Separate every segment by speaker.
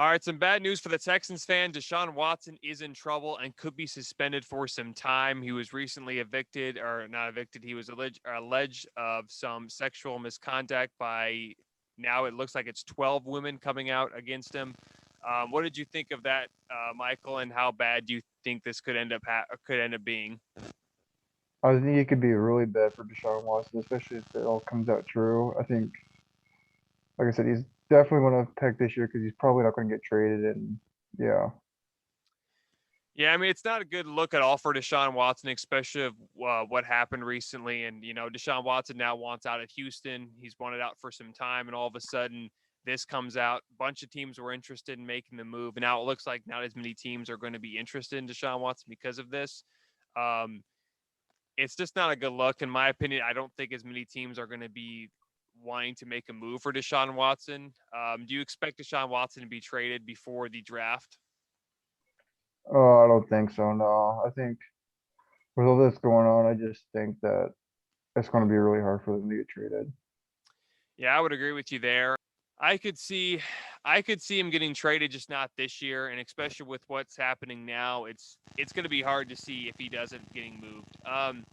Speaker 1: All right, some bad news for the Texans fan. Deshaun Watson is in trouble and could be suspended for some time. He was recently evicted, or not evicted. He was alleged of some sexual misconduct by, now it looks like it's 12 women coming out against him. What did you think of that, Michael, and how bad do you think this could end up being?
Speaker 2: I think it could be really bad for Deshaun Watson, especially if it all comes out true. I think, like I said, he's definitely going to peck this year because he's probably not going to get traded. And yeah,
Speaker 1: Yeah, I mean, it's not a good look at all for Deshaun Watson, especially of what happened recently. And, Deshaun Watson now wants out of Houston. He's wanted out for some time. And all of a sudden, this comes out. A bunch of teams were interested in making the move. And now it looks like not as many teams are going to be interested in Deshaun Watson because of this. Um, it's just not a good look. In my opinion, I don't think as many teams are going to be wanting to make a move for Deshaun Watson. Do you expect Deshaun Watson to be traded before the draft?
Speaker 2: I don't think so. No, I think with all this going on, I just think that it's going to be really hard for them to get traded.
Speaker 1: Yeah, I would agree with you there. I could see I could see him getting traded, just not this year, and especially with what's happening now, it's going to be hard to see if he doesn't getting moved.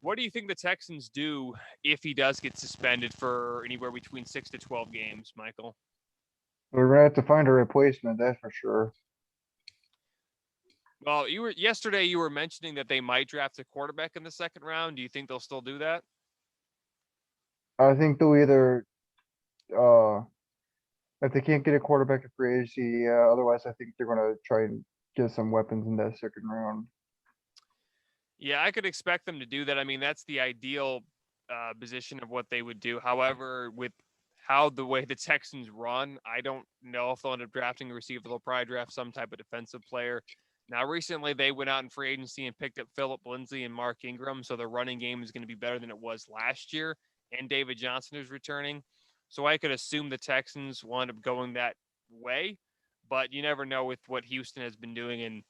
Speaker 1: What do you think the Texans do if he does get suspended for anywhere between 6 to 12 games, Michael?
Speaker 2: We're going to have to find a replacement, that's for sure.
Speaker 1: Well, yesterday you were mentioning that they might draft a quarterback in the second round. Do you think they'll still do that?
Speaker 2: I think they'll either, uh, if they can't get a quarterback in free agency, yeah. Otherwise, I think they're going to try and get some weapons in that second round.
Speaker 1: Yeah, I could expect them to do that. I mean, that's the ideal position of what they would do. However, with how the way the Texans run, I don't know if they'll end up drafting a receiver. They'll probably draft some type of defensive player. Now, recently they went out in free agency and picked up Phillip Lindsay and Mark Ingram, so the running game is going to be better than it was last year. And David Johnson is returning, so I could assume the Texans will end up going that way. But you never know with what Houston has been doing. And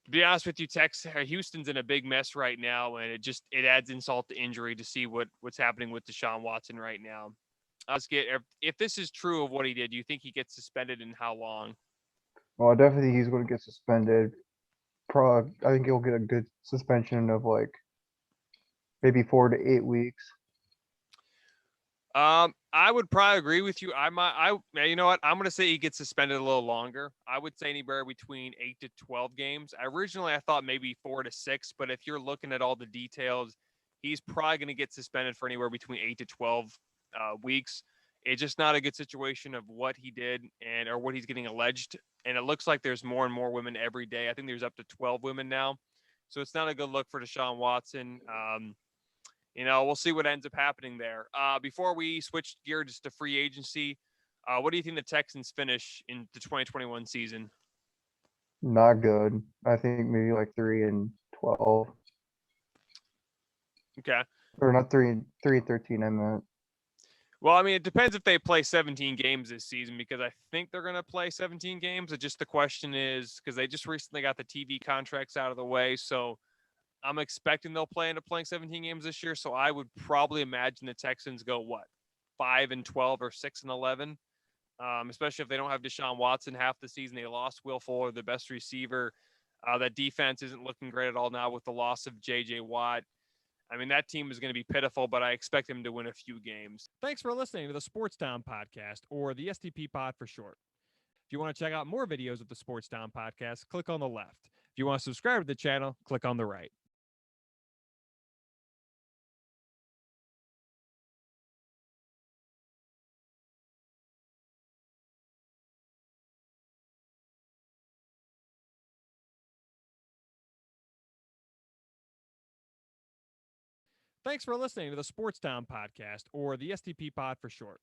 Speaker 1: to be honest with you, Houston's in a big mess right now, and it adds insult to injury to see what's happening with Deshaun Watson right now. Let's get if this is true of what he did. Do you think he gets suspended and how long?
Speaker 2: Well, I definitely think he's going to get suspended. Probably, I think he'll get a good suspension of like maybe 4 to 8 weeks.
Speaker 1: I would probably agree with you. You know what? I'm going to say he gets suspended a little longer. I would say anywhere between 8 to 12 games. Originally, I thought maybe 4 to 6, but if you're looking at all the details, he's probably going to get suspended for anywhere between 8 to 12 weeks. It's just not a good situation of what he did or what he's getting alleged. And it looks like there's more and more women every day. I think there's up to 12 women now. So it's not a good look for Deshaun Watson. We'll see what ends up happening there. Before we switch gears to free agency, what do you think the Texans finish in the 2021 season?
Speaker 2: Not good. I think maybe like 3-12,
Speaker 1: Okay.
Speaker 2: or not 3-13. I meant.
Speaker 1: Well, I mean, it depends if they play 17 games this season because I think they're going to play 17 games. Just the question is because they just recently got the TV contracts out of the way, so I'm expecting they'll end up playing 17 games this year. So I would probably imagine the Texans go 5-12 or 6-11. Especially if they don't have Deshaun Watson half the season. They lost Will Fuller, the best receiver. That defense isn't looking great at all now with the loss of J.J. Watt. I mean, that team is going to be pitiful, but I expect them to win a few games. Thanks for listening to the Sports Town Podcast, or the STP Pod for short. If you want to check out more videos of the Sports Town Podcast, click on the left. If you want to subscribe to the channel, click on the right. Thanks for listening to the Sports Town Podcast, or the STP Pod for short.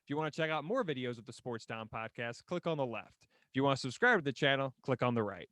Speaker 1: If you want to check out more videos of the Sports Town Podcast, click on the left. If you want to subscribe to the channel, click on the right.